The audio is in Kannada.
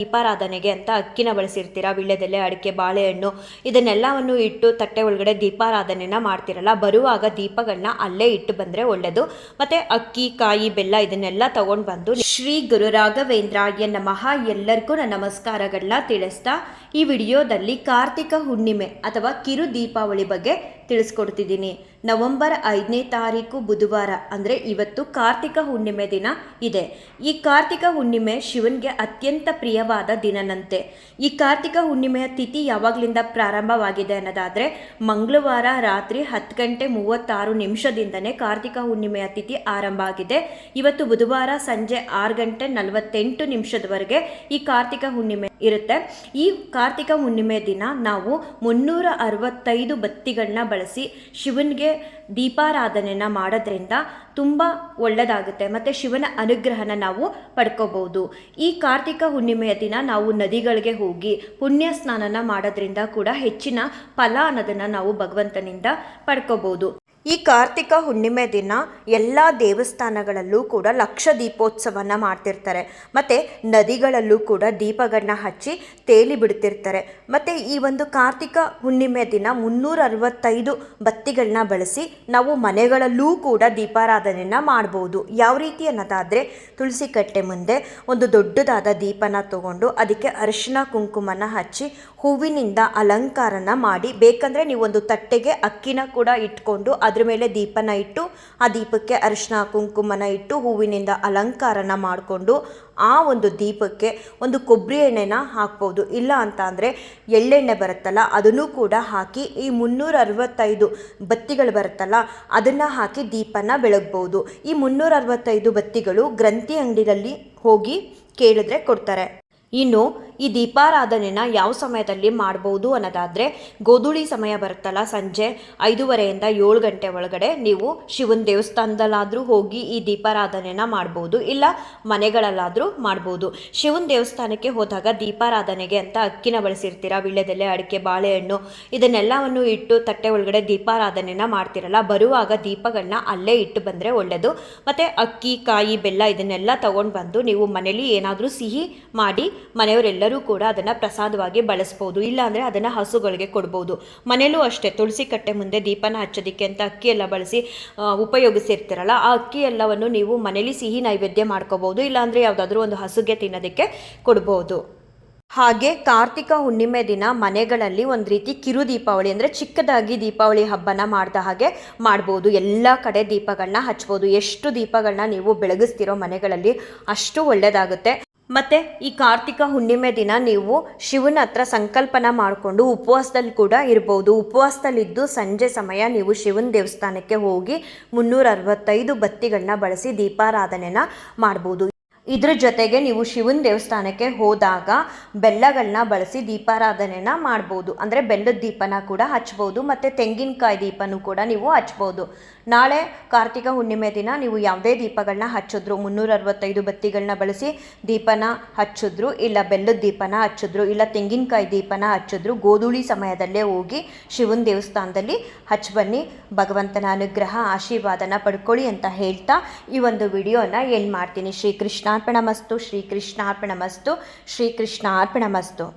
ದೀಪಾರಾಧನೆಗೆ ಅಂತ ಅಕ್ಕಿನ ಬಳಸಿರ್ತೀರ, ವೀಳ್ಯದೆಲೆ, ಅಡಿಕೆ, ಬಾಳೆಹಣ್ಣು ಇದನ್ನೆಲ್ಲವನ್ನು ಇಟ್ಟು ತಟ್ಟೆ ಒಳಗಡೆ ದೀಪಾರಾಧನೆನ ಮಾಡ್ತಿರಲ್ಲ, ಬರುವಾಗ ದೀಪಗಳನ್ನ ಅಲ್ಲೇ ಇಟ್ಟು ಬಂದರೆ ಒಳ್ಳೆಯದು. ಮತ್ತು ಅಕ್ಕಿ, ಕಾಯಿ, ಬೆಲ್ಲ ಇದನ್ನೆಲ್ಲ ತಗೊಂಡು ಬಂದು ಶ್ರೀ ಗುರು ರಾಘವೇಂದ್ರಾಯ ನಮಃ ಎಲ್ಲರಿಗೂ ನನ್ನ ನಮಸ್ಕಾರಗಳನ್ನ ತಿಳಿಸ್ತಾ ಈ ವಿಡಿಯೋದಲ್ಲಿ ಕಾರ್ತಿಕ ಹುಣ್ಣಿಮೆ ಅಥವಾ ಕಿರು ದೀಪಾವಳಿ ಬಗ್ಗೆ ತಿಳಿಸ್ಕೊಡ್ತಿದ್ದೀನಿ. ನವೆಂಬರ್ 5ನೇ ತಾರೀಕು ಬುಧವಾರ ಅಂದರೆ ಇವತ್ತು ಕಾರ್ತಿಕ ಹುಣ್ಣಿಮೆ ದಿನ ಇದೆ. ಈ ಕಾರ್ತಿಕ ಹುಣ್ಣಿಮೆ ಶಿವನಿಗೆ ಅತ್ಯಂತ ಪ್ರಿಯವಾದ ದಿನನಂತೆ. ಈ ಕಾರ್ತಿಕ ಹುಣ್ಣಿಮೆಯ ತಿಥಿ ಯಾವಾಗಲಿಂದ ಪ್ರಾರಂಭವಾಗಿದೆ ಅನ್ನೋದಾದರೆ ಮಂಗಳವಾರ ರಾತ್ರಿ 10:36 ಕಾರ್ತಿಕ ಹುಣ್ಣಿಮೆಯ ತಿಥಿ ಆರಂಭ ಆಗಿದೆ. ಇವತ್ತು ಬುಧವಾರ ಸಂಜೆ 6:48 ಈ ಕಾರ್ತಿಕ ಹುಣ್ಣಿಮೆ ಇರುತ್ತೆ. ಈ ಕಾರ್ತಿಕ ಹುಣ್ಣಿಮೆ ದಿನ ನಾವು 365 ಬತ್ತಿಗಳನ್ನ ಬಳಸಿ ಶಿವನಿಗೆ ದೀಪಾರಾಧನೆನ ಮಾಡೋದ್ರಿಂದ ತುಂಬ ಒಳ್ಳೆಯದಾಗುತ್ತೆ ಮತ್ತು ಶಿವನ ಅನುಗ್ರಹನ ನಾವು ಪಡ್ಕೋಬಹುದು. ಈ ಕಾರ್ತಿಕ ಹುಣ್ಣಿಮೆಯ ದಿನ ನಾವು ನದಿಗಳಿಗೆ ಹೋಗಿ ಪುಣ್ಯ ಸ್ನಾನನ ಮಾಡೋದ್ರಿಂದ ಕೂಡ ಹೆಚ್ಚಿನ ಫಲ ಅನ್ನೋದನ್ನು ನಾವು ಭಗವಂತನಿಂದ ಪಡ್ಕೋಬಹುದು. ಈ ಕಾರ್ತಿಕ ಹುಣ್ಣಿಮೆ ದಿನ ಎಲ್ಲ ದೇವಸ್ಥಾನಗಳಲ್ಲೂ ಕೂಡ ಲಕ್ಷ ದೀಪೋತ್ಸವನ ಮಾಡ್ತಿರ್ತಾರೆ ಮತ್ತು ನದಿಗಳಲ್ಲೂ ಕೂಡ ದೀಪಗಳನ್ನ ಹಚ್ಚಿ ತೇಲಿ ಬಿಡ್ತಿರ್ತಾರೆ. ಮತ್ತು ಈ ಒಂದು ಕಾರ್ತಿಕ ಹುಣ್ಣಿಮೆ ದಿನ 365 ಬತ್ತಿಗಳನ್ನ ಬಳಸಿ ನಾವು ಮನೆಗಳಲ್ಲೂ ಕೂಡ ದೀಪಾರಾಧನೆಯನ್ನು ಮಾಡ್ಬೋದು. ಯಾವ ರೀತಿ ಅನ್ನೋದಾದರೆ ತುಳಸಿ ಕಟ್ಟೆ ಮುಂದೆ ಒಂದು ದೊಡ್ಡದಾದ ದೀಪನ ತಗೊಂಡು ಅದಕ್ಕೆ ಅರಿಶಿನ ಕುಂಕುಮನ ಹಚ್ಚಿ ಹೂವಿನಿಂದ ಅಲಂಕಾರನ ಮಾಡಿ, ಬೇಕಂದರೆ ನೀವೊಂದು ತಟ್ಟೆಗೆ ಅಕ್ಕಿನ ಕೂಡ ಇಟ್ಕೊಂಡು ಅದ್ರ ಮೇಲೆ ದೀಪನ ಇಟ್ಟು ಆ ದೀಪಕ್ಕೆ ಅರಿಶಿನ ಕುಂಕುಮನ ಇಟ್ಟು ಹೂವಿನಿಂದ ಅಲಂಕಾರನ ಮಾಡಿಕೊಂಡು ಆ ಒಂದು ದೀಪಕ್ಕೆ ಒಂದು ಕೊಬ್ಬರಿ ಎಣ್ಣೆನ ಹಾಕ್ಬೋದು. ಇಲ್ಲ ಅಂತ ಅಂದರೆ ಎಳ್ಳೆಣ್ಣೆ ಬರುತ್ತಲ್ಲ ಅದನ್ನು ಕೂಡ ಹಾಕಿ ಈ 365 ಬತ್ತಿಗಳು ಬರುತ್ತಲ್ಲ ಅದನ್ನು ಹಾಕಿ ದೀಪನ ಬೆಳಗ್ಬೋದು. ಈ 365 ಬತ್ತಿಗಳು ಗ್ರಂಥಿ ಅಂಗಡಿಯಲ್ಲಿ ಹೋಗಿ ಕೇಳಿದ್ರೆ ಕೊಡ್ತಾರೆ. ಇನ್ನು ಈ ದೀಪಾರಾಧನೆನ ಯಾವ ಸಮಯದಲ್ಲಿ ಮಾಡ್ಬೋದು ಅನ್ನೋದಾದರೆ ಗೋಧೂಳಿ ಸಮಯ ಬರುತ್ತಲ್ಲ, ಸಂಜೆ 5:30 7 ಗಂಟೆ ಒಳಗಡೆ ನೀವು ಶಿವನ ದೇವಸ್ಥಾನದಲ್ಲಾದರೂ ಹೋಗಿ ಈ ದೀಪಾರಾಧನೆನ ಮಾಡ್ಬೋದು, ಇಲ್ಲ ಮನೆಗಳಲ್ಲಾದರೂ ಮಾಡ್ಬೋದು. ಶಿವನ ದೇವಸ್ಥಾನಕ್ಕೆ ಹೋದಾಗ ದೀಪಾರಾಧನೆಗೆ ಅಂತ ಅಕ್ಕಿನ ಬಳಸಿರ್ತೀರ, ವೀಳ್ಯದೆಲೆ, ಅಡಿಕೆ, ಬಾಳೆಹಣ್ಣು ಇದನ್ನೆಲ್ಲವನ್ನು ಇಟ್ಟು ತಟ್ಟೆ ಒಳಗಡೆ ದೀಪಾರಾಧನೆನ ಮಾಡ್ತಿರಲ್ಲ, ಬರುವಾಗ ದೀಪಗಳನ್ನ ಅಲ್ಲೇ ಇಟ್ಟು ಬಂದರೆ ಒಳ್ಳೆಯದು. ಮತ್ತು ಅಕ್ಕಿ, ಕಾಯಿ, ಬೆಲ್ಲ ಇದನ್ನೆಲ್ಲ ತಗೊಂಡು ಬಂದು ನೀವು ಮನೇಲಿ ಏನಾದರೂ ಸಿಹಿ ಮಾಡಿ ಮನೆಯವರೆಲ್ಲರೂ ಕೂಡ ಅದನ್ನು ಪ್ರಸಾದವಾಗಿ ಬಳಸ್ಬೋದು, ಇಲ್ಲಾಂದರೆ ಅದನ್ನು ಹಸುಗಳಿಗೆ ಕೊಡ್ಬೋದು. ಮನೇಲೂ ಅಷ್ಟೇ ತುಳಸಿ ಕಟ್ಟೆ ಮುಂದೆ ದೀಪನ ಹಚ್ಚೋದಕ್ಕೆ ಅಂತ ಅಕ್ಕಿ ಎಲ್ಲ ಬಳಸಿ ಉಪಯೋಗಿಸಿರ್ತೀರಲ್ಲ, ಆ ಅಕ್ಕಿ ಎಲ್ಲವನ್ನು ನೀವು ಮನೇಲಿ ಸಿಹಿ ನೈವೇದ್ಯ ಮಾಡ್ಕೋಬೋದು, ಇಲ್ಲಾಂದರೆ ಯಾವುದಾದ್ರೂ ಒಂದು ಹಸುಗೆ ತಿನ್ನೋದಕ್ಕೆ ಕೊಡ್ಬೋದು. ಹಾಗೆ ಕಾರ್ತಿಕ ಹುಣ್ಣಿಮೆ ದಿನ ಮನೆಗಳಲ್ಲಿ ಒಂದು ರೀತಿ ಕಿರು ದೀಪಾವಳಿ ಅಂದರೆ ಚಿಕ್ಕದಾಗಿ ದೀಪಾವಳಿ ಹಬ್ಬನ ಮಾಡಿದ ಹಾಗೆ ಮಾಡ್ಬೋದು. ಎಲ್ಲ ಕಡೆ ದೀಪಗಳನ್ನ ಹಚ್ಬೋದು. ಎಷ್ಟು ದೀಪಗಳನ್ನ ನೀವು ಬೆಳಗಿಸ್ತಿರೋ ಮನೆಗಳಲ್ಲಿ ಅಷ್ಟು ಒಳ್ಳೆಯದಾಗುತ್ತೆ. ಮತ್ತು ಈ ಕಾರ್ತಿಕ ಹುಣ್ಣಿಮೆ ದಿನ ನೀವು ಶಿವನ ಹತ್ರ ಸಂಕಲ್ಪನ ಮಾಡಿಕೊಂಡು ಉಪವಾಸದಲ್ಲಿ ಕೂಡ ಇರ್ಬೋದು. ಉಪವಾಸದಲ್ಲಿದ್ದು ಸಂಜೆ ಸಮಯ ನೀವು ಶಿವನ ದೇವಸ್ಥಾನಕ್ಕೆ ಹೋಗಿ 365 ಬತ್ತಿಗಳನ್ನ ಬಳಸಿ ದೀಪಾರಾಧನೆನ ಮಾಡ್ಬೋದು. ಇದ್ರ ಜೊತೆಗೆ ನೀವು ಶಿವನ ದೇವಸ್ಥಾನಕ್ಕೆ ಹೋದಾಗ ಬೆಲ್ಲಗಳನ್ನ ಬಳಸಿ ದೀಪಾರಾಧನೆನ ಮಾಡ್ಬೋದು. ಅಂದರೆ ಬೆಲ್ಲದ ದೀಪನ ಕೂಡ ಹಚ್ಬೋದು ಮತ್ತು ತೆಂಗಿನಕಾಯಿ ದೀಪನೂ ಕೂಡ ನೀವು ಹಚ್ಬೋದು. ನಾಳೆ ಕಾರ್ತಿಕ ಹುಣ್ಣಿಮೆ ದಿನ ನೀವು ಯಾವುದೇ ದೀಪಗಳನ್ನ ಹಚ್ಚಿದ್ರು, 365 ಬತ್ತಿಗಳನ್ನ ಬಳಸಿ ದೀಪನ ಹಚ್ಚಿದ್ರು, ಇಲ್ಲ ಬೆಲ್ಲದ ದೀಪನ ಹಚ್ಚಿದ್ರು, ಇಲ್ಲ ತೆಂಗಿನಕಾಯಿ ದೀಪನ ಹಚ್ಚಿದ್ರು, ಗೋಧೂಳಿ ಸಮಯದಲ್ಲೇ ಹೋಗಿ ಶಿವನ ದೇವಸ್ಥಾನದಲ್ಲಿ ಹಚ್ಚಬನ್ನಿ. ಭಗವಂತನ ಅನುಗ್ರಹ ಆಶೀರ್ವಾದನ ಪಡ್ಕೊಳ್ಳಿ ಅಂತ ಹೇಳ್ತಾ ಈ ಒಂದು ವಿಡಿಯೋನ ಎಂಡ್ ಮಾಡ್ತೀನಿ. ಶ್ರೀಕೃಷ್ಣಾರ್ಪಣಮಸ್ತು, ಶ್ರೀಕೃಷ್ಣಾರ್ಪಣಮಸ್ತು, ಶ್ರೀಕೃಷ್ಣಾರ್ಪಣಮಸ್ತು.